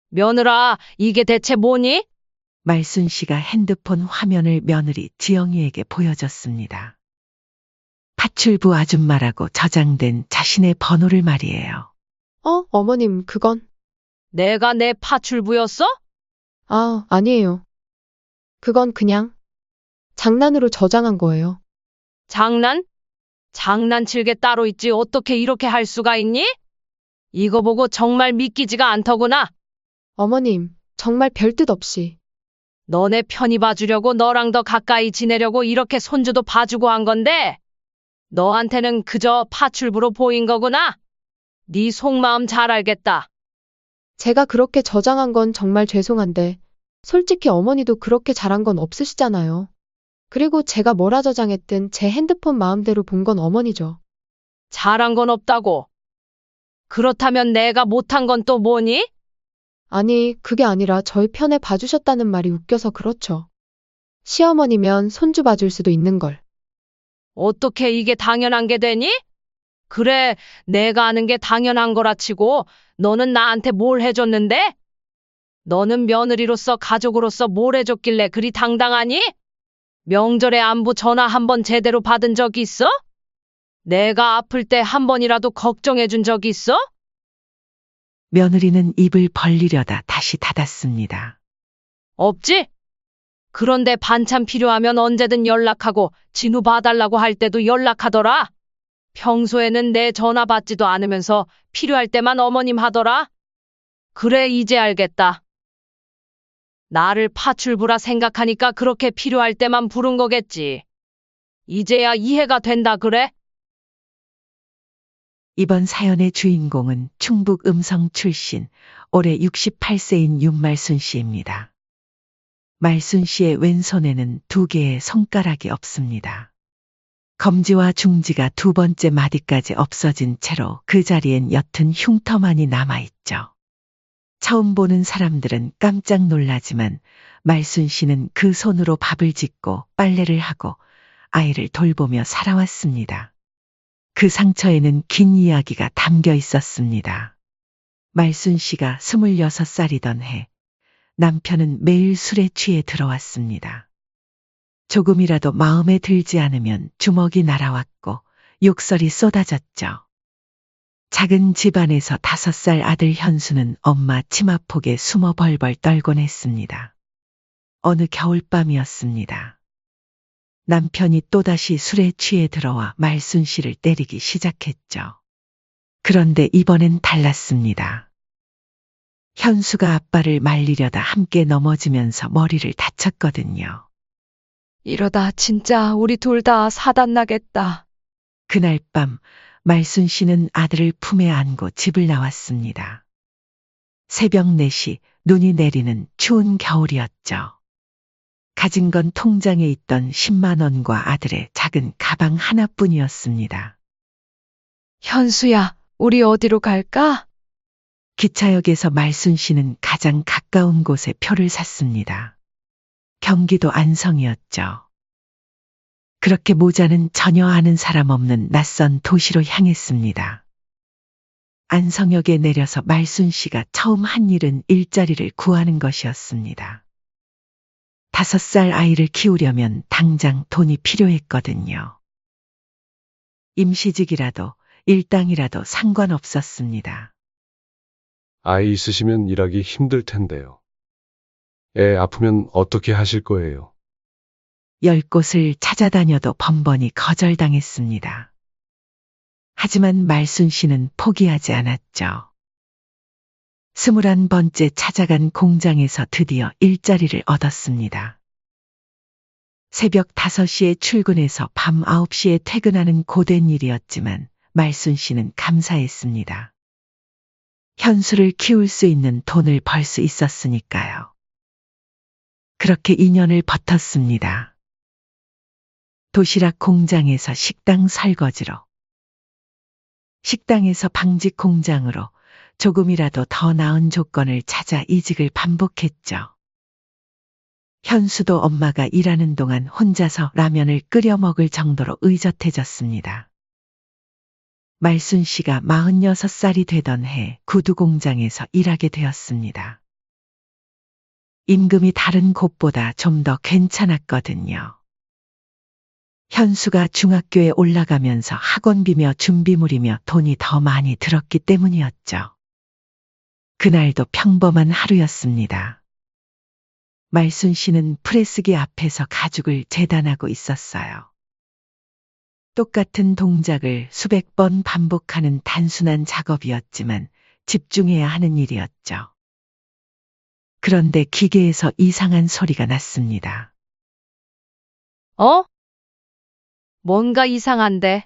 며느라, 이게 대체 뭐니? 말순 씨가 핸드폰 화면을 며느리 지영이에게 보여줬습니다. 파출부 아줌마라고 저장된 자신의 번호를 말이에요. 어머님, 그건. 내가 내 파출부였어? 아니에요. 그건 그냥 장난으로 저장한 거예요. 장난? 장난칠 게 따로 있지 어떻게 이렇게 할 수가 있니? 이거 보고 정말 믿기지가 않더구나. 어머님, 정말 별 뜻 없이. 너네 편히 봐주려고 너랑 더 가까이 지내려고 이렇게 손주도 봐주고 한 건데 너한테는 그저 파출부로 보인 거구나. 네 속마음 잘 알겠다. 제가 그렇게 저장한 건 정말 죄송한데, 솔직히 어머니도 그렇게 잘한 건 없으시잖아요. 그리고 제가 뭐라 저장했든 제 핸드폰 마음대로 본 건 어머니죠. 잘한 건 없다고. 그렇다면 내가 못한 건 또 뭐니? 아니, 그게 아니라 저희 편에 봐주셨다는 말이 웃겨서 그렇죠. 시어머니면 손주 봐줄 수도 있는 걸. 어떻게 이게 당연한 게 되니? 그래, 내가 아는 게 당연한 거라 치고 너는 나한테 뭘 해줬는데? 너는 며느리로서 가족으로서 뭘 해줬길래 그리 당당하니? 명절에 안부 전화 한 번 제대로 받은 적 있어? 내가 아플 때 한 번이라도 걱정해 준 적 있어? 며느리는 입을 벌리려다 다시 닫았습니다. 없지? 그런데 반찬 필요하면 언제든 연락하고 진후 봐달라고 할 때도 연락하더라. 평소에는 내 전화 받지도 않으면서 필요할 때만 어머님 하더라. 그래, 이제 알겠다. 나를 파출부라 생각하니까 그렇게 필요할 때만 부른 거겠지. 이제야 이해가 된다 그래? 이번 사연의 주인공은 충북 음성 출신, 올해 68세인 윤말순 씨입니다. 말순 씨의 왼손에는 2개의 손가락이 없습니다. 검지와 중지가 2번째 마디까지 없어진 채로 그 자리엔 옅은 흉터만이 남아있죠. 처음 보는 사람들은 깜짝 놀라지만 말순 씨는 그 손으로 밥을 짓고 빨래를 하고 아이를 돌보며 살아왔습니다. 그 상처에는 긴 이야기가 담겨 있었습니다. 말순 씨가 26살이던 해, 남편은 매일 술에 취해 들어왔습니다. 조금이라도 마음에 들지 않으면 주먹이 날아왔고 욕설이 쏟아졌죠. 작은 집안에서 5살 아들 현수는 엄마 치마폭에 숨어 벌벌 떨곤 했습니다. 어느 겨울밤이었습니다. 남편이 또다시 술에 취해 들어와 말순 씨를 때리기 시작했죠. 그런데 이번엔 달랐습니다. 현수가 아빠를 말리려다 함께 넘어지면서 머리를 다쳤거든요. 이러다 진짜 우리 둘 다 사단 나겠다. 그날 밤 말순 씨는 아들을 품에 안고 집을 나왔습니다. 새벽 4시 눈이 내리는 추운 겨울이었죠. 가진 건 통장에 있던 10만 원과 아들의 작은 가방 하나뿐이었습니다. 현수야, 우리 어디로 갈까? 기차역에서 말순 씨는 가장 가까운 곳에 표를 샀습니다. 경기도 안성이었죠. 그렇게 모자는 전혀 아는 사람 없는 낯선 도시로 향했습니다. 안성역에 내려서 말순 씨가 처음 한 일은 일자리를 구하는 것이었습니다. 5살 아이를 키우려면 당장 돈이 필요했거든요. 임시직이라도 일당이라도 상관없었습니다. 아이 있으시면 일하기 힘들 텐데요. 애 아프면 어떻게 하실 거예요? 10곳을 찾아다녀도 번번이 거절당했습니다. 하지만 말순 씨는 포기하지 않았죠. 21번째 찾아간 공장에서 드디어 일자리를 얻었습니다. 새벽 5시에 출근해서 밤 9시에 퇴근하는 고된 일이었지만 말순 씨는 감사했습니다. 현수를 키울 수 있는 돈을 벌 수 있었으니까요. 그렇게 2년을 버텼습니다. 도시락 공장에서 식당 설거지로, 식당에서 방직 공장으로 조금이라도 더 나은 조건을 찾아 이직을 반복했죠. 현수도 엄마가 일하는 동안 혼자서 라면을 끓여 먹을 정도로 의젓해졌습니다. 말순 씨가 46살이 되던 해 구두 공장에서 일하게 되었습니다. 임금이 다른 곳보다 좀 더 괜찮았거든요. 현수가 중학교에 올라가면서 학원비며 준비물이며 돈이 더 많이 들었기 때문이었죠. 그날도 평범한 하루였습니다. 말순 씨는 프레스기 앞에서 가죽을 재단하고 있었어요. 똑같은 동작을 수백 번 반복하는 단순한 작업이었지만 집중해야 하는 일이었죠. 그런데 기계에서 이상한 소리가 났습니다. 어? 뭔가 이상한데.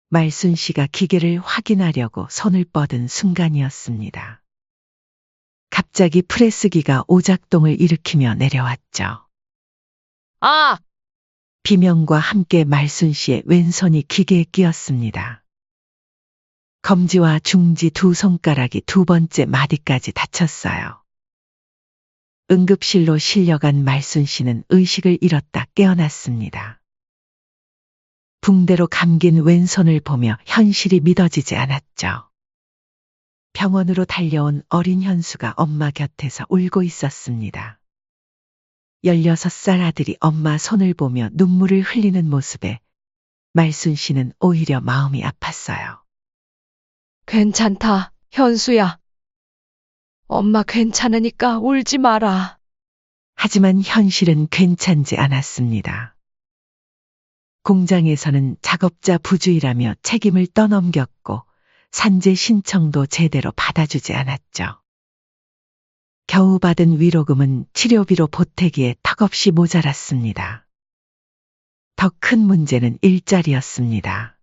말순 씨가 기계를 확인하려고 손을 뻗은 순간이었습니다. 갑자기 프레스기가 오작동을 일으키며 내려왔죠. 아! 비명과 함께 말순 씨의 왼손이 기계에 끼었습니다. 검지와 중지 두 손가락이 두 번째 마디까지 다쳤어요. 응급실로 실려간 말순 씨는 의식을 잃었다 깨어났습니다. 붕대로 감긴 왼손을 보며 현실이 믿어지지 않았죠. 병원으로 달려온 어린 현수가 엄마 곁에서 울고 있었습니다. 16살 아들이 엄마 손을 보며 눈물을 흘리는 모습에 말순 씨는 오히려 마음이 아팠어요. 괜찮다, 현수야. 엄마 괜찮으니까 울지 마라. 하지만 현실은 괜찮지 않았습니다. 공장에서는 작업자 부주의라며 책임을 떠넘겼고 산재 신청도 제대로 받아주지 않았죠. 겨우 받은 위로금은 치료비로 보태기에 턱없이 모자랐습니다. 더 큰 문제는 일자리였습니다.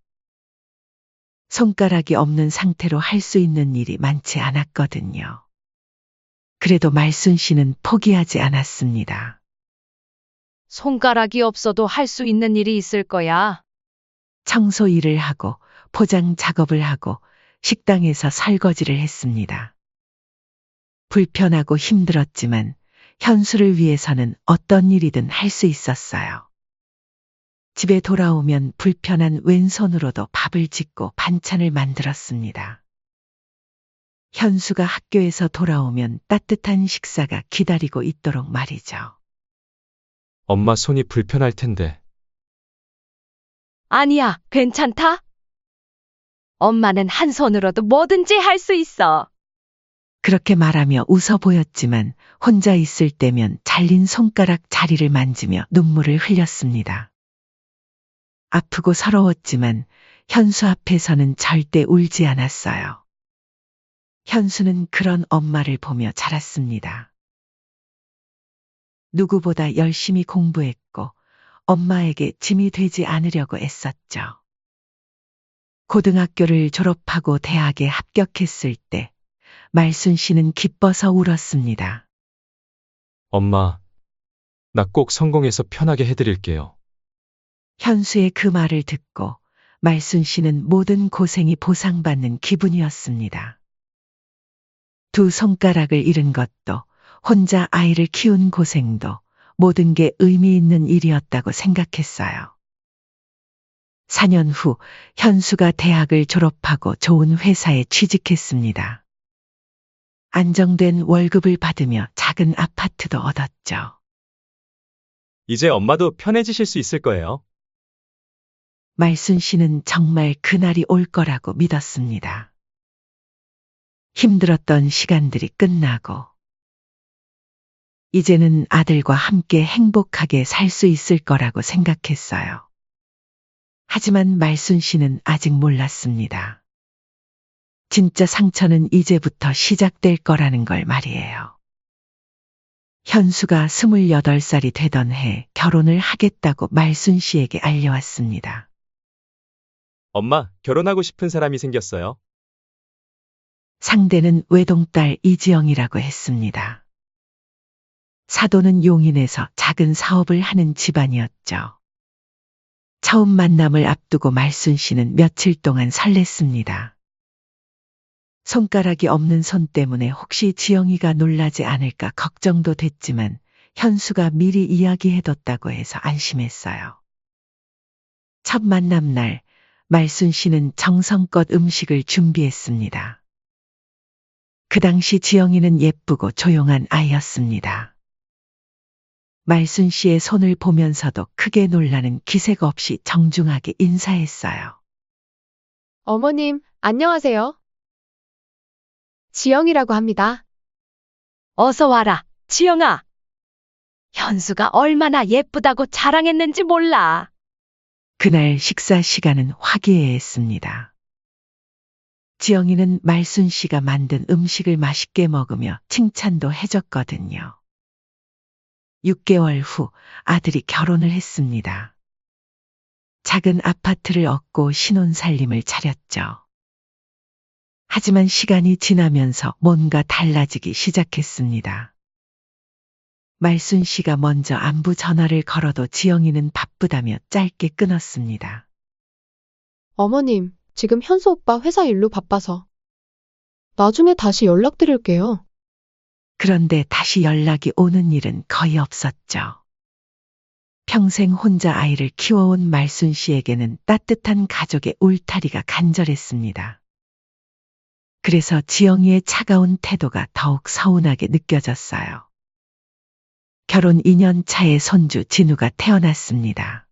손가락이 없는 상태로 할 수 있는 일이 많지 않았거든요. 그래도 말순 씨는 포기하지 않았습니다. 손가락이 없어도 할 수 있는 일이 있을 거야. 청소 일을 하고 포장 작업을 하고 식당에서 설거지를 했습니다. 불편하고 힘들었지만 현수를 위해서는 어떤 일이든 할 수 있었어요. 집에 돌아오면 불편한 왼손으로도 밥을 짓고 반찬을 만들었습니다. 현수가 학교에서 돌아오면 따뜻한 식사가 기다리고 있도록 말이죠. 엄마 손이 불편할 텐데. 아니야, 괜찮다. 엄마는 한 손으로도 뭐든지 할 수 있어. 그렇게 말하며 웃어 보였지만 혼자 있을 때면 잘린 손가락 자리를 만지며 눈물을 흘렸습니다. 아프고 서러웠지만 현수 앞에서는 절대 울지 않았어요. 현수는 그런 엄마를 보며 자랐습니다. 누구보다 열심히 공부했고 엄마에게 짐이 되지 않으려고 애썼죠. 고등학교를 졸업하고 대학에 합격했을 때 말순 씨는 기뻐서 울었습니다. 엄마, 나 꼭 성공해서 편하게 해드릴게요. 현수의 그 말을 듣고 말순 씨는 모든 고생이 보상받는 기분이었습니다. 두 손가락을 잃은 것도 혼자 아이를 키운 고생도 모든 게 의미 있는 일이었다고 생각했어요. 4년 후 현수가 대학을 졸업하고 좋은 회사에 취직했습니다. 안정된 월급을 받으며 작은 아파트도 얻었죠. 이제 엄마도 편해지실 수 있을 거예요. 말순 씨는 정말 그날이 올 거라고 믿었습니다. 힘들었던 시간들이 끝나고 이제는 아들과 함께 행복하게 살 수 있을 거라고 생각했어요. 하지만 말순 씨는 아직 몰랐습니다. 진짜 상처는 이제부터 시작될 거라는 걸 말이에요. 현수가 28살이 되던 해 결혼을 하겠다고 말순 씨에게 알려왔습니다. 엄마, 결혼하고 싶은 사람이 생겼어요. 상대는 외동딸 이지영이라고 했습니다. 사돈은 용인에서 작은 사업을 하는 집안이었죠. 처음 만남을 앞두고 말순 씨는 며칠 동안 설렜습니다. 손가락이 없는 손 때문에 혹시 지영이가 놀라지 않을까 걱정도 됐지만 현수가 미리 이야기해뒀다고 해서 안심했어요. 첫 만남 날 말순 씨는 정성껏 음식을 준비했습니다. 그 당시 지영이는 예쁘고 조용한 아이였습니다. 말순 씨의 손을 보면서도 크게 놀라는 기색 없이 정중하게 인사했어요. 어머님, 안녕하세요. 지영이라고 합니다. 어서 와라, 지영아. 현수가 얼마나 예쁘다고 자랑했는지 몰라. 그날 식사 시간은 화기애애했습니다. 지영이는 말순 씨가 만든 음식을 맛있게 먹으며 칭찬도 해줬거든요. 6개월 후 아들이 결혼을 했습니다. 작은 아파트를 얻고 신혼살림을 차렸죠. 하지만 시간이 지나면서 뭔가 달라지기 시작했습니다. 말순 씨가 먼저 안부 전화를 걸어도 지영이는 바쁘다며 짧게 끊었습니다. 어머님, 지금 현수 오빠 회사 일로 바빠서. 나중에 다시 연락드릴게요. 그런데 다시 연락이 오는 일은 거의 없었죠. 평생 혼자 아이를 키워온 말순 씨에게는 따뜻한 가족의 울타리가 간절했습니다. 그래서 지영이의 차가운 태도가 더욱 서운하게 느껴졌어요. 결혼 2년 차에 손주 진우가 태어났습니다.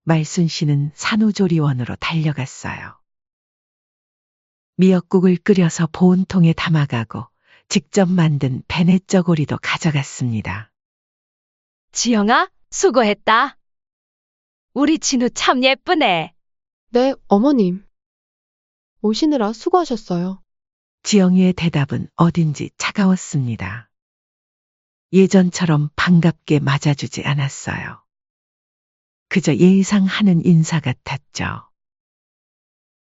말순 씨는 산후조리원으로 달려갔어요. 미역국을 끓여서 보온통에 담아가고 직접 만든 베네쩌고리도 가져갔습니다. 지영아, 수고했다. 우리 진우 참 예쁘네. 네, 어머님. 오시느라 수고하셨어요. 지영이의 대답은 어딘지 차가웠습니다. 예전처럼 반갑게 맞아주지 않았어요. 그저 예의상 하는 인사 같았죠.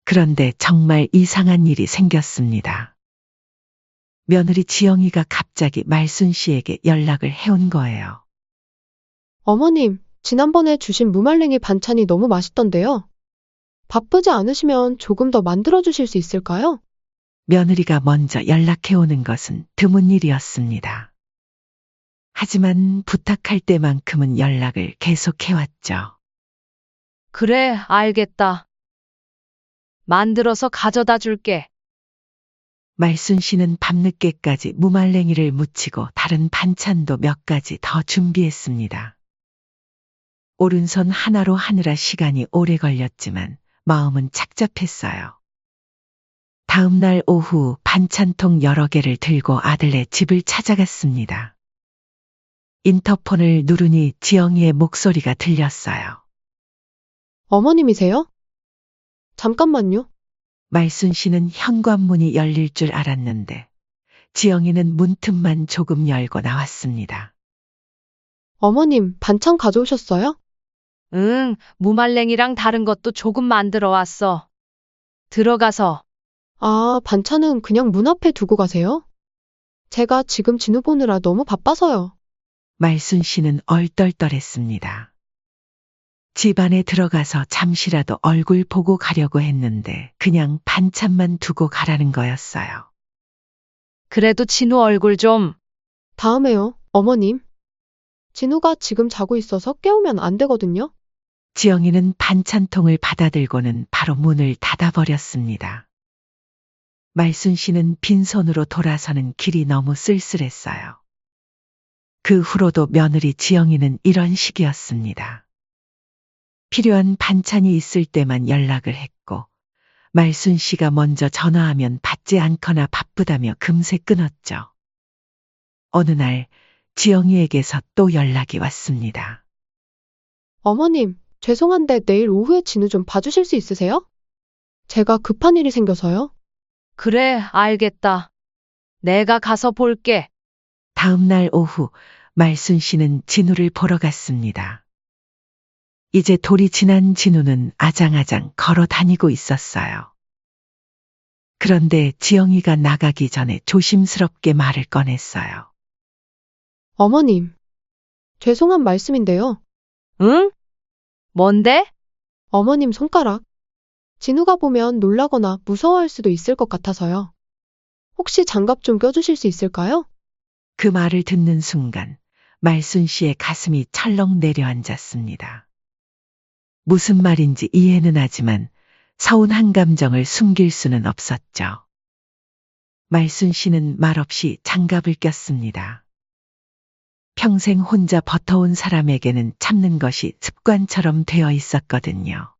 그런데 정말 이상한 일이 생겼습니다. 며느리 지영이가 갑자기 말순 씨에게 연락을 해온 거예요. 어머님, 지난번에 주신 무말랭이 반찬이 너무 맛있던데요. 바쁘지 않으시면 조금 더 만들어 주실 수 있을까요? 며느리가 먼저 연락해오는 것은 드문 일이었습니다. 하지만 부탁할 때만큼은 연락을 계속해왔죠. 그래, 알겠다. 만들어서 가져다 줄게. 말순 씨는 밤늦게까지 무말랭이를 무치고 다른 반찬도 몇 가지 더 준비했습니다. 오른손 하나로 하느라 시간이 오래 걸렸지만 마음은 착잡했어요. 다음 날 오후 반찬통 여러 개를 들고 아들네 집을 찾아갔습니다. 인터폰을 누르니 지영이의 목소리가 들렸어요. 어머님이세요? 잠깐만요. 말순 씨는 현관문이 열릴 줄 알았는데 지영이는 문틈만 조금 열고 나왔습니다. 어머님, 반찬 가져오셨어요? 응, 무말랭이랑 다른 것도 조금 만들어 왔어. 들어가서. 아, 반찬은 그냥 문 앞에 두고 가세요? 제가 지금 진우 보느라 너무 바빠서요. 말순 씨는 얼떨떨했습니다. 집 안에 들어가서 잠시라도 얼굴 보고 가려고 했는데 그냥 반찬만 두고 가라는 거였어요. 그래도 진우 얼굴 좀. 다음에요, 어머님. 진우가 지금 자고 있어서 깨우면 안 되거든요. 지영이는 반찬통을 받아들고는 바로 문을 닫아버렸습니다. 말순 씨는 빈손으로 돌아서는 길이 너무 쓸쓸했어요. 그 후로도 며느리 지영이는 이런 식이었습니다. 필요한 반찬이 있을 때만 연락을 했고 말순 씨가 먼저 전화하면 받지 않거나 바쁘다며 금세 끊었죠. 어느 날 지영이에게서 또 연락이 왔습니다. 어머님, 죄송한데 내일 오후에 진우 좀 봐주실 수 있으세요? 제가 급한 일이 생겨서요. 그래, 알겠다. 내가 가서 볼게. 다음 날 오후 말순 씨는 진우를 보러 갔습니다. 이제 돌이 지난 진우는 아장아장 걸어 다니고 있었어요. 그런데 지영이가 나가기 전에 조심스럽게 말을 꺼냈어요. 어머님, 죄송한 말씀인데요. 응? 뭔데? 어머님 손가락. 진우가 보면 놀라거나 무서워할 수도 있을 것 같아서요. 혹시 장갑 좀 껴주실 수 있을까요? 그 말을 듣는 순간 말순 씨의 가슴이 철렁 내려앉았습니다. 무슨 말인지 이해는 하지만 서운한 감정을 숨길 수는 없었죠. 말순 씨는 말없이 장갑을 꼈습니다. 평생 혼자 버텨온 사람에게는 참는 것이 습관처럼 되어 있었거든요.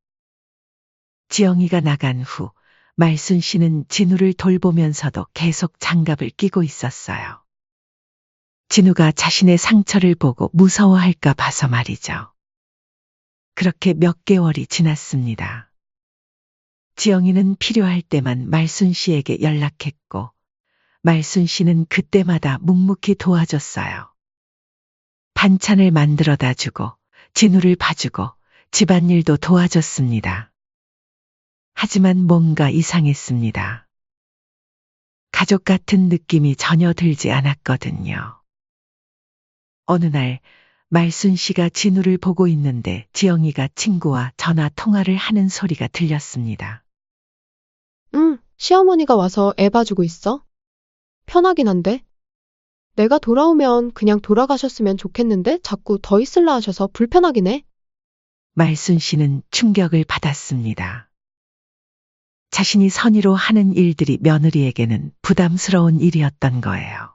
지영이가 나간 후 말순 씨는 진우를 돌보면서도 계속 장갑을 끼고 있었어요. 진우가 자신의 상처를 보고 무서워할까 봐서 말이죠. 그렇게 몇 개월이 지났습니다. 지영이는 필요할 때만 말순 씨에게 연락했고 말순 씨는 그때마다 묵묵히 도와줬어요. 반찬을 만들어다 주고 진우를 봐주고 집안일도 도와줬습니다. 하지만 뭔가 이상했습니다. 가족 같은 느낌이 전혀 들지 않았거든요. 어느 날 말순 씨가 진우를 보고 있는데 지영이가 친구와 전화 통화를 하는 소리가 들렸습니다. 응, 시어머니가 와서 애 봐주고 있어. 편하긴 한데. 내가 돌아오면 그냥 돌아가셨으면 좋겠는데 자꾸 더 있을라 하셔서 불편하긴 해. 말순 씨는 충격을 받았습니다. 자신이 선의로 하는 일들이 며느리에게는 부담스러운 일이었던 거예요.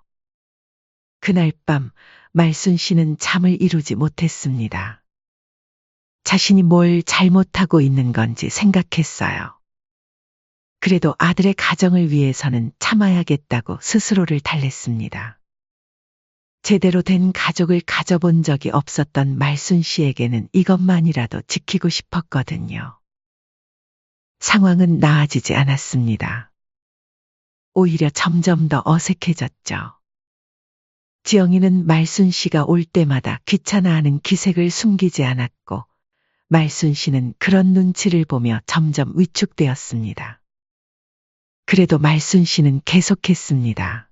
그날 밤 말순 씨는 잠을 이루지 못했습니다. 자신이 뭘 잘못하고 있는 건지 생각했어요. 그래도 아들의 가정을 위해서는 참아야겠다고 스스로를 달랬습니다. 제대로 된 가족을 가져본 적이 없었던 말순 씨에게는 이것만이라도 지키고 싶었거든요. 상황은 나아지지 않았습니다. 오히려 점점 더 어색해졌죠. 지영이는 말순 씨가 올 때마다 귀찮아하는 기색을 숨기지 않았고 말순 씨는 그런 눈치를 보며 점점 위축되었습니다. 그래도 말순 씨는 계속했습니다.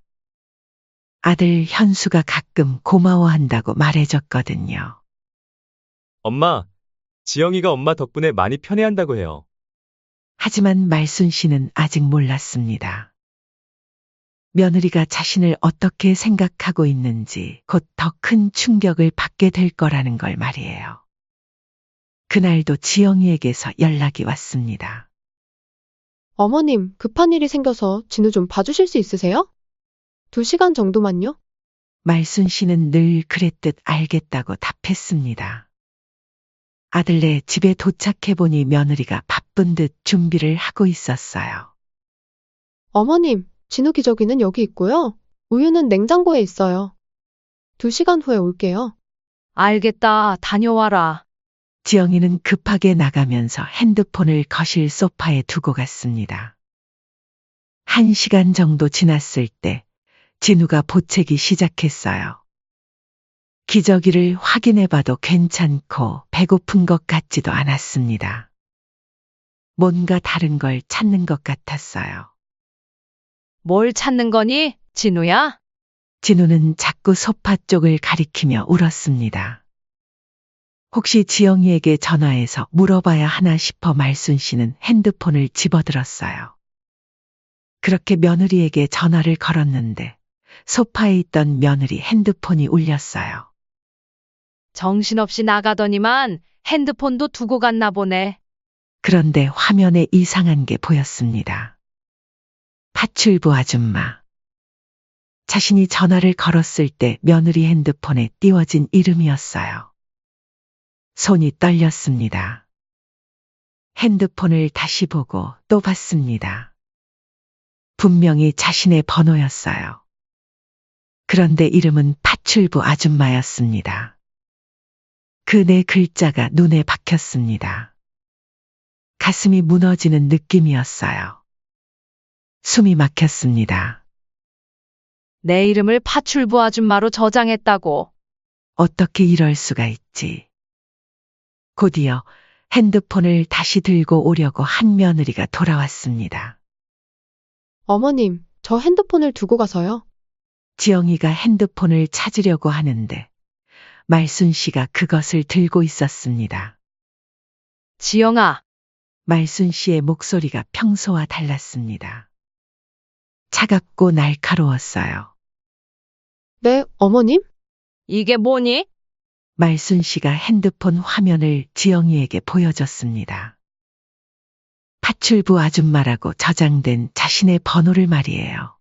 아들 현수가 가끔 고마워한다고 말해줬거든요. 엄마, 지영이가 엄마 덕분에 많이 편해한다고 해요. 하지만 말순 씨는 아직 몰랐습니다. 며느리가 자신을 어떻게 생각하고 있는지 곧 더 큰 충격을 받게 될 거라는 걸 말이에요. 그날도 지영이에게서 연락이 왔습니다. 어머님, 급한 일이 생겨서 진우 좀 봐주실 수 있으세요? 2시간 정도만요? 말순 씨는 늘 그랬듯 알겠다고 답했습니다. 아들네 집에 도착해보니 며느리가 바쁜 듯 준비를 하고 있었어요. 어머님, 진우 기저귀는 여기 있고요. 우유는 냉장고에 있어요. 2시간 후에 올게요. 알겠다. 다녀와라. 지영이는 급하게 나가면서 핸드폰을 거실 소파에 두고 갔습니다. 1시간 정도 지났을 때 진우가 보채기 시작했어요. 기저귀를 확인해봐도 괜찮고 배고픈 것 같지도 않았습니다. 뭔가 다른 걸 찾는 것 같았어요. 뭘 찾는 거니, 진우야? 진우는 자꾸 소파 쪽을 가리키며 울었습니다. 혹시 지영이에게 전화해서 물어봐야 하나 싶어 말순 씨는 핸드폰을 집어들었어요. 그렇게 며느리에게 전화를 걸었는데 소파에 있던 며느리 핸드폰이 울렸어요. 정신없이 나가더니만 핸드폰도 두고 갔나 보네. 그런데 화면에 이상한 게 보였습니다. 파출부 아줌마. 자신이 전화를 걸었을 때 며느리 핸드폰에 띄워진 이름이었어요. 손이 떨렸습니다. 핸드폰을 다시 보고 또 봤습니다. 분명히 자신의 번호였어요. 그런데 이름은 파출부 아줌마였습니다. 그 네 글자가 눈에 박혔습니다. 가슴이 무너지는 느낌이었어요. 숨이 막혔습니다. 내 이름을 파출부 아줌마로 저장했다고. 어떻게 이럴 수가 있지? 곧이어 핸드폰을 다시 들고 오려고 한 며느리가 돌아왔습니다. 어머님, 저 핸드폰을 두고 가서요. 지영이가 핸드폰을 찾으려고 하는데 말순 씨가 그것을 들고 있었습니다. 지영아, 말순 씨의 목소리가 평소와 달랐습니다. 차갑고 날카로웠어요. 네, 어머님? 이게 뭐니? 말순 씨가 핸드폰 화면을 지영이에게 보여줬습니다. 파출부 아줌마라고 저장된 자신의 번호를 말이에요.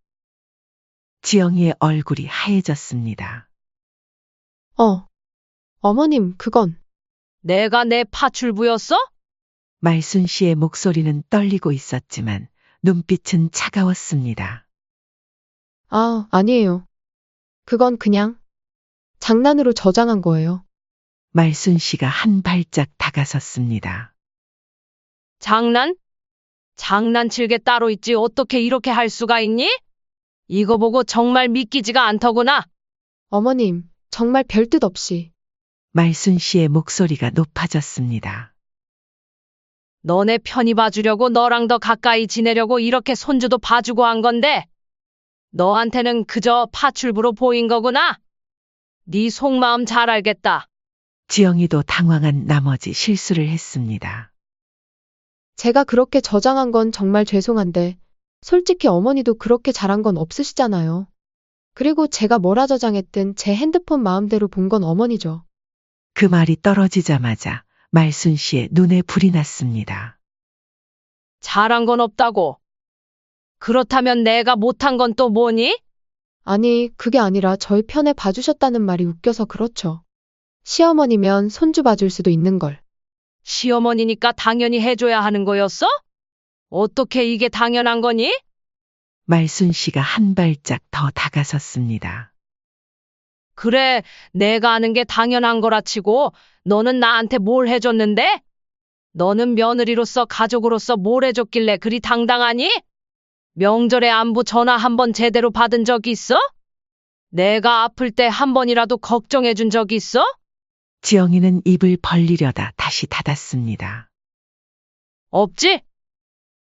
지영이의 얼굴이 하얘졌습니다. 어머님, 그건. 내가 내 파출부였어? 말순 씨의 목소리는 떨리고 있었지만 눈빛은 차가웠습니다. 아니에요. 그건 그냥 장난으로 저장한 거예요. 말순 씨가 한 발짝 다가섰습니다. 장난? 장난칠 게 따로 있지 어떻게 이렇게 할 수가 있니? 이거 보고 정말 믿기지가 않더구나. 어머님, 정말 별뜻 없이. 말순 씨의 목소리가 높아졌습니다. 너네 편히 봐주려고 너랑 더 가까이 지내려고 이렇게 손주도 봐주고 한 건데 너한테는 그저 파출부로 보인 거구나. 네 속마음 잘 알겠다. 지영이도 당황한 나머지 실수를 했습니다. 제가 그렇게 저장한 건 정말 죄송한데, 솔직히 어머니도 그렇게 잘한 건 없으시잖아요. 그리고 제가 뭐라 저장했든 제 핸드폰 마음대로 본 건 어머니죠. 그 말이 떨어지자마자 말순 씨의 눈에 불이 났습니다. 잘한 건 없다고. 그렇다면 내가 못한 건 또 뭐니? 아니, 그게 아니라 저희 편에 봐주셨다는 말이 웃겨서 그렇죠. 시어머니면 손주 봐줄 수도 있는 걸. 시어머니니까 당연히 해줘야 하는 거였어? 어떻게 이게 당연한 거니? 말순 씨가 한 발짝 더 다가섰습니다. 그래, 내가 아는 게 당연한 거라 치고 너는 나한테 뭘 해줬는데? 너는 며느리로서 가족으로서 뭘 해줬길래 그리 당당하니? 명절에 안부 전화 한 번 제대로 받은 적 있어? 내가 아플 때 한 번이라도 걱정해 준 적 있어? 지영이는 입을 벌리려다 다시 닫았습니다. 없지?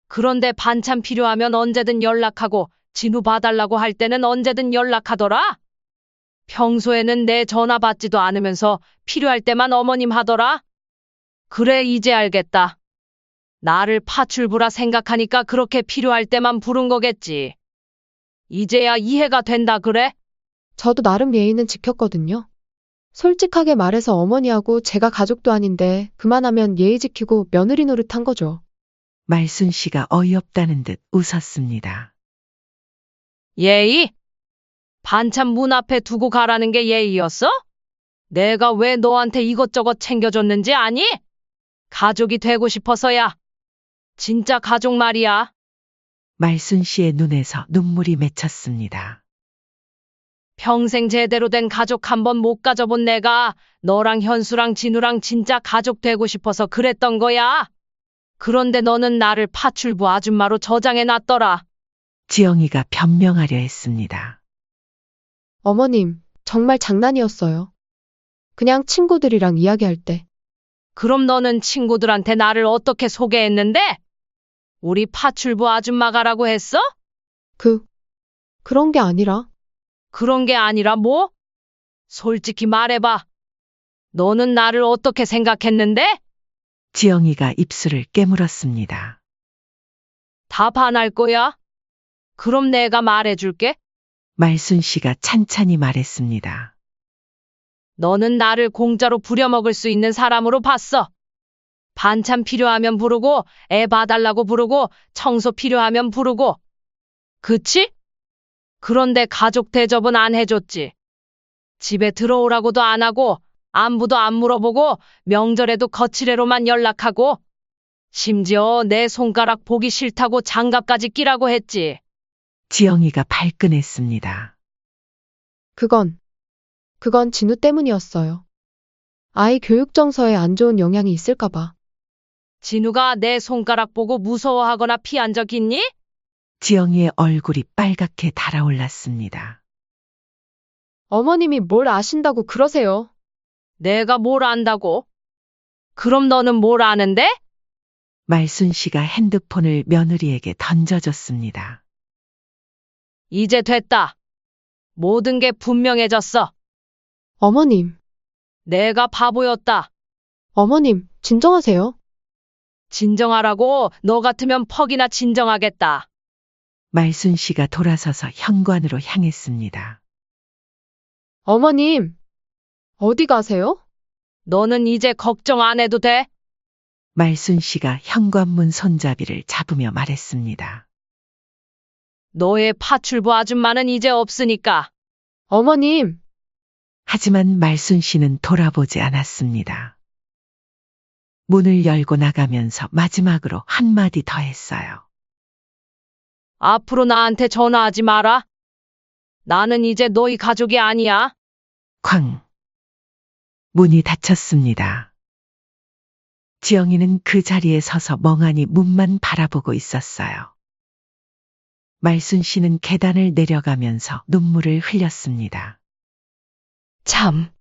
그런데 반찬 필요하면 언제든 연락하고 진우 봐달라고 할 때는 언제든 연락하더라. 평소에는 내 전화 받지도 않으면서 필요할 때만 어머님 하더라. 그래, 이제 알겠다. 나를 파출부라 생각하니까 그렇게 필요할 때만 부른 거겠지. 이제야 이해가 된다 그래? 저도 나름 예의는 지켰거든요. 솔직하게 말해서 어머니하고 제가 가족도 아닌데 그만하면 예의 지키고 며느리 노릇한 거죠. 말순 씨가 어이없다는 듯 웃었습니다. 예의? 반찬 문 앞에 두고 가라는 게 예의였어? 내가 왜 너한테 이것저것 챙겨줬는지 아니? 가족이 되고 싶어서야. 진짜 가족 말이야. 말순 씨의 눈에서 눈물이 맺혔습니다. 평생 제대로 된 가족 한 번 못 가져본 내가 너랑 현수랑 진우랑 진짜 가족 되고 싶어서 그랬던 거야. 그런데 너는 나를 파출부 아줌마로 저장해 놨더라. 지영이가 변명하려 했습니다. 어머님, 정말 장난이었어요. 그냥 친구들이랑 이야기할 때. 그럼 너는 친구들한테 나를 어떻게 소개했는데? 우리 파출부 아줌마 가라고 했어? 그런 게 아니라. 그런 게 아니라 뭐? 솔직히 말해봐. 너는 나를 어떻게 생각했는데? 지영이가 입술을 깨물었습니다. 다 반할 거야? 그럼 내가 말해줄게. 말순 씨가 찬찬히 말했습니다. 너는 나를 공짜로 부려먹을 수 있는 사람으로 봤어. 반찬 필요하면 부르고, 애 봐달라고 부르고, 청소 필요하면 부르고. 그치? 그런데 가족 대접은 안 해줬지. 집에 들어오라고도 안 하고, 안부도 안 물어보고, 명절에도 거치레로만 연락하고, 심지어 내 손가락 보기 싫다고 장갑까지 끼라고 했지. 지영이가 발끈했습니다. 그건 진우 때문이었어요. 아이 교육 정서에 안 좋은 영향이 있을까봐. 진우가 내 손가락 보고 무서워하거나 피한 적 있니? 지영이의 얼굴이 빨갛게 달아올랐습니다. 어머님이 뭘 아신다고 그러세요? 내가 뭘 안다고? 그럼 너는 뭘 아는데? 말순 씨가 핸드폰을 며느리에게 던져줬습니다. 이제 됐다. 모든 게 분명해졌어. 어머님, 내가 바보였다. 어머님, 진정하세요. 진정하라고. 너 같으면 퍽이나 진정하겠다. 말순 씨가 돌아서서 현관으로 향했습니다. 어머님, 어디 가세요? 너는 이제 걱정 안 해도 돼. 말순 씨가 현관문 손잡이를 잡으며 말했습니다. 너의 파출부 아줌마는 이제 없으니까. 어머님, 하지만 말순 씨는 돌아보지 않았습니다. 문을 열고 나가면서 마지막으로 한마디 더 했어요. 앞으로 나한테 전화하지 마라. 나는 이제 너희 가족이 아니야. 쾅. 문이 닫혔습니다. 지영이는 그 자리에 서서 멍하니 문만 바라보고 있었어요. 말순 씨는 계단을 내려가면서 눈물을 흘렸습니다. 참.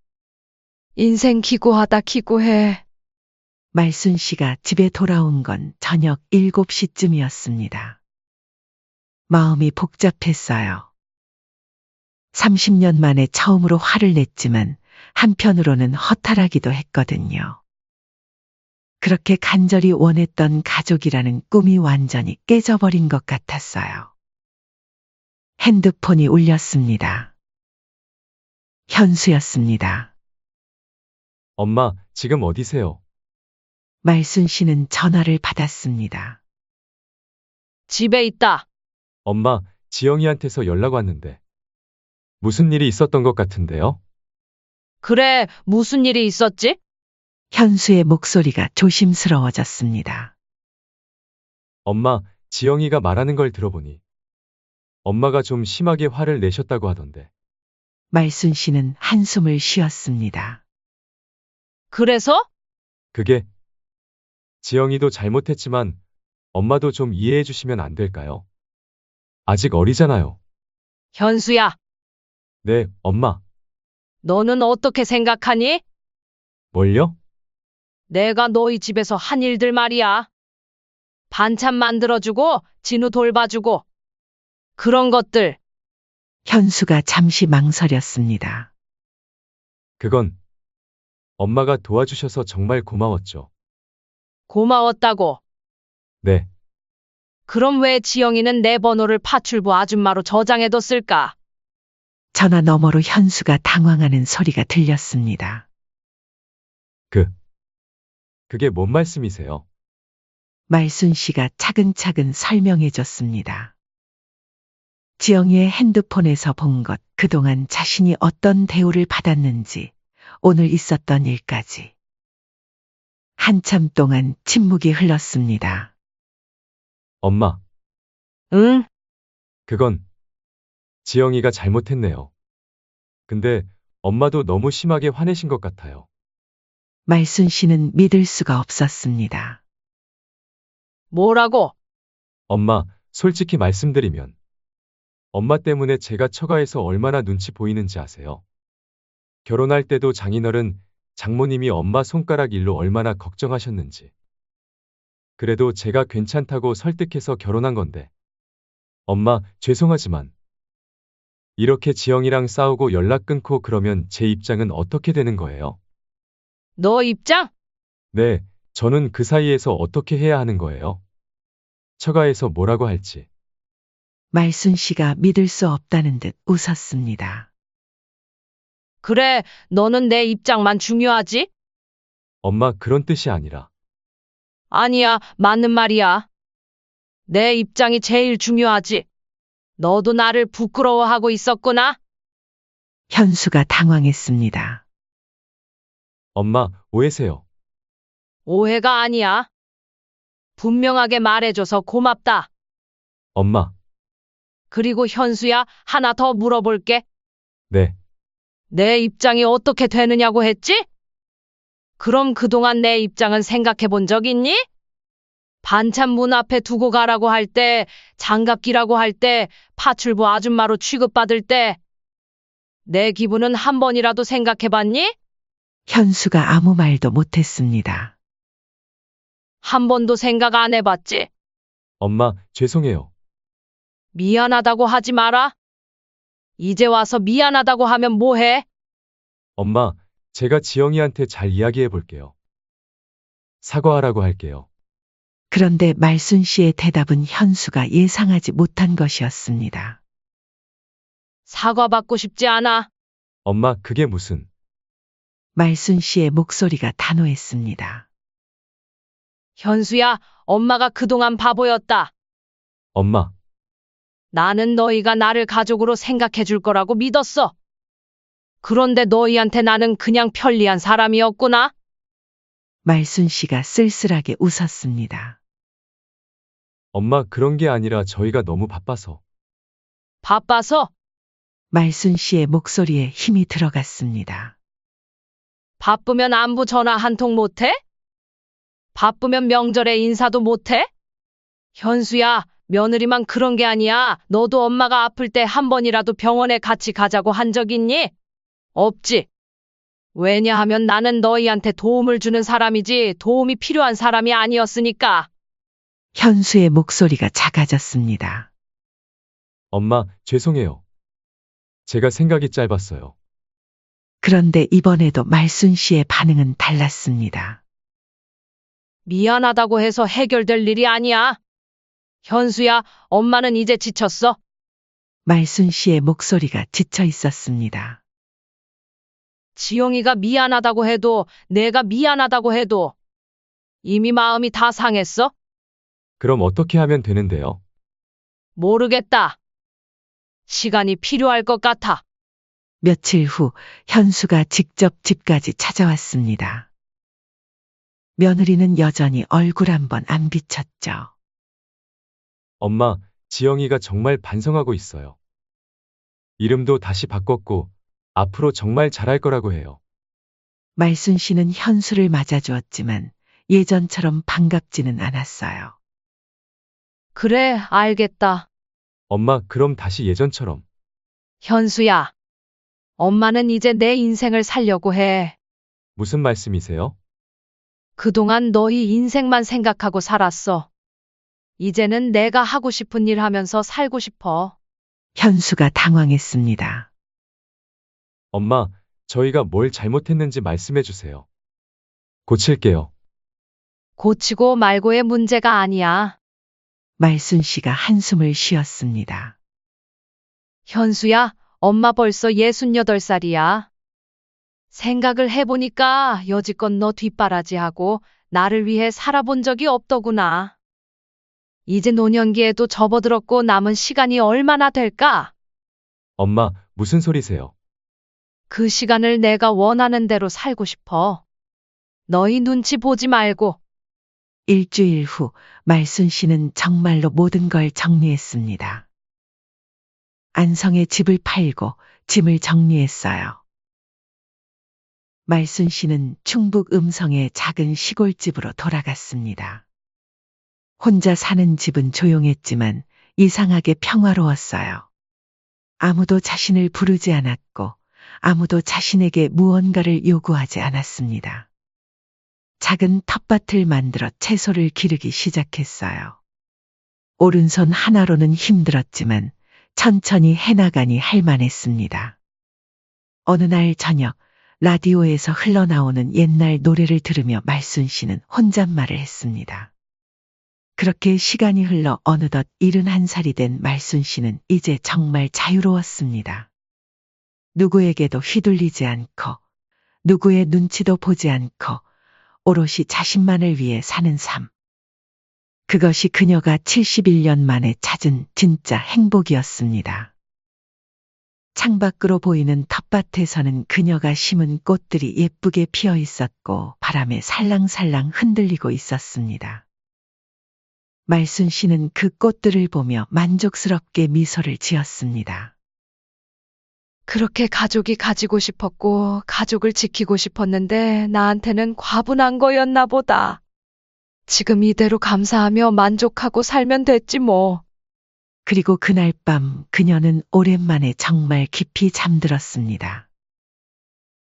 인생 기고하다 기고해. 말순 씨가 집에 돌아온 건 저녁 7시쯤이었습니다. 마음이 복잡했어요. 30년 만에 처음으로 화를 냈지만 한편으로는 허탈하기도 했거든요. 그렇게 간절히 원했던 가족이라는 꿈이 완전히 깨져버린 것 같았어요. 핸드폰이 울렸습니다. 현수였습니다. 엄마, 지금 어디세요? 말순 씨는 전화를 받았습니다. 집에 있다. 엄마, 지영이한테서 연락 왔는데. 무슨 일이 있었던 것 같은데요? 그래, 무슨 일이 있었지? 현수의 목소리가 조심스러워졌습니다. 엄마, 지영이가 말하는 걸 들어보니 엄마가 좀 심하게 화를 내셨다고 하던데. 말순 씨는 한숨을 쉬었습니다. 그래서? 그게 지영이도 잘못했지만 엄마도 좀 이해해 주시면 안 될까요? 아직 어리잖아요. 현수야, 네, 엄마. 너는 어떻게 생각하니? 뭘요? 내가 너희 집에서 한 일들 말이야. 반찬 만들어주고, 진우 돌봐주고. 그런 것들. 현수가 잠시 망설였습니다. 그건 엄마가 도와주셔서 정말 고마웠죠. 고마웠다고. 네, 그럼 왜 지영이는 내 번호를 파출부 아줌마로 저장해뒀을까? 전화 너머로 현수가 당황하는 소리가 들렸습니다. 그게 뭔 말씀이세요? 말순 씨가 차근차근 설명해 줬습니다. 지영이의 핸드폰에서 본 것, 그동안 자신이 어떤 대우를 받았는지, 오늘 있었던 일까지. 한참 동안 침묵이 흘렀습니다. 엄마, 응? 그건 지영이가 잘못했네요. 근데 엄마도 너무 심하게 화내신 것 같아요. 말순 씨는 믿을 수가 없었습니다. 뭐라고? 엄마, 솔직히 말씀드리면 엄마 때문에 제가 처가에서 얼마나 눈치 보이는지 아세요? 결혼할 때도 장인어른, 장모님이 엄마 손가락 일로 얼마나 걱정하셨는지. 그래도 제가 괜찮다고 설득해서 결혼한 건데. 엄마, 죄송하지만 이렇게 지영이랑 싸우고 연락 끊고 그러면 제 입장은 어떻게 되는 거예요? 너 입장? 네, 저는 그 사이에서 어떻게 해야 하는 거예요? 처가에서 뭐라고 할지. 말순 씨가 믿을 수 없다는 듯 웃었습니다. 그래, 너는 내 입장만 중요하지? 엄마, 그런 뜻이 아니라. 아니야, 맞는 말이야. 내 입장이 제일 중요하지. 너도 나를 부끄러워하고 있었구나? 현수가 당황했습니다. 엄마, 오해세요. 오해가 아니야. 분명하게 말해줘서 고맙다. 엄마, 그리고 현수야, 하나 더 물어볼게. 네. 내 입장이 어떻게 되느냐고 했지? 그럼 그동안 내 입장은 생각해 본 적 있니? 반찬 문 앞에 두고 가라고 할 때, 장갑 끼라고 할 때, 파출부 아줌마로 취급받을 때, 내 기분은 한 번이라도 생각해 봤니? 현수가 아무 말도 못했습니다. 한 번도 생각 안 해봤지? 엄마, 죄송해요. 미안하다고 하지 마라. 이제 와서 미안하다고 하면 뭐해? 엄마, 제가 지영이한테 잘 이야기해 볼게요. 사과하라고 할게요. 그런데 말순 씨의 대답은 현수가 예상하지 못한 것이었습니다. 사과받고 싶지 않아. 엄마, 그게 무슨. 말순 씨의 목소리가 단호했습니다. 현수야, 엄마가 그동안 바보였다. 엄마, 나는 너희가 나를 가족으로 생각해 줄 거라고 믿었어. 그런데 너희한테 나는 그냥 편리한 사람이었구나. 말순 씨가 쓸쓸하게 웃었습니다. 엄마, 그런 게 아니라 저희가 너무 바빠서. 바빠서? 말순 씨의 목소리에 힘이 들어갔습니다. 바쁘면 안부 전화 한 통 못해? 바쁘면 명절에 인사도 못해? 현수야, 며느리만 그런 게 아니야. 너도 엄마가 아플 때 한 번이라도 병원에 같이 가자고 한 적 있니? 없지. 왜냐하면 나는 너희한테 도움을 주는 사람이지 도움이 필요한 사람이 아니었으니까. 현수의 목소리가 작아졌습니다. 엄마, 죄송해요. 제가 생각이 짧았어요. 그런데 이번에도 말순 씨의 반응은 달랐습니다. 미안하다고 해서 해결될 일이 아니야. 현수야, 엄마는 이제 지쳤어. 말순 씨의 목소리가 지쳐 있었습니다. 지영이가 미안하다고 해도 내가 미안하다고 해도 이미 마음이 다 상했어? 그럼 어떻게 하면 되는데요? 모르겠다. 시간이 필요할 것 같아. 며칠 후 현수가 직접 집까지 찾아왔습니다. 며느리는 여전히 얼굴 한번 안 비쳤죠. 엄마, 지영이가 정말 반성하고 있어요. 이름도 다시 바꿨고 앞으로 정말 잘할 거라고 해요. 말순 씨는 현수를 맞아주었지만 예전처럼 반갑지는 않았어요. 그래, 알겠다. 엄마, 그럼 다시 예전처럼. 현수야. 엄마는 이제 내 인생을 살려고 해. 무슨 말씀이세요? 그동안 너희 인생만 생각하고 살았어. 이제는 내가 하고 싶은 일 하면서 살고 싶어. 현수가 당황했습니다. 엄마, 저희가 뭘 잘못했는지 말씀해 주세요. 고칠게요. 고치고 말고의 문제가 아니야. 말순 씨가 한숨을 쉬었습니다. 현수야, 엄마 벌써 68살이야. 생각을 해보니까 여지껏 너 뒷바라지하고 나를 위해 살아본 적이 없더구나. 이제 노년기에도 접어들었고 남은 시간이 얼마나 될까? 엄마, 무슨 소리세요? 그 시간을 내가 원하는 대로 살고 싶어. 너희 눈치 보지 말고. 일주일 후 말순 씨는 정말로 모든 걸 정리했습니다. 안성의 집을 팔고 짐을 정리했어요. 말순 씨는 충북 음성의 작은 시골집으로 돌아갔습니다. 혼자 사는 집은 조용했지만 이상하게 평화로웠어요. 아무도 자신을 부르지 않았고 아무도 자신에게 무언가를 요구하지 않았습니다. 작은 텃밭을 만들어 채소를 기르기 시작했어요. 오른손 하나로는 힘들었지만 천천히 해나가니 할만했습니다. 어느 날 저녁 라디오에서 흘러나오는 옛날 노래를 들으며 말순 씨는 혼잣말을 했습니다. 그렇게 시간이 흘러 어느덧 71살이 된 말순 씨는 이제 정말 자유로웠습니다. 누구에게도 휘둘리지 않고 누구의 눈치도 보지 않고 오롯이 자신만을 위해 사는 삶. 그것이 그녀가 71년 만에 찾은 진짜 행복이었습니다. 창밖으로 보이는 텃밭에서는 그녀가 심은 꽃들이 예쁘게 피어 있었고 바람에 살랑살랑 흔들리고 있었습니다. 말순 씨는 그 꽃들을 보며 만족스럽게 미소를 지었습니다. 그렇게 가족이 가지고 싶었고 가족을 지키고 싶었는데 나한테는 과분한 거였나 보다. 지금 이대로 감사하며 만족하고 살면 됐지 뭐. 그리고 그날 밤 그녀는 오랜만에 정말 깊이 잠들었습니다.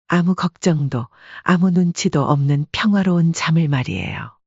아무 걱정도 아무 눈치도 없는 평화로운 잠을 말이에요.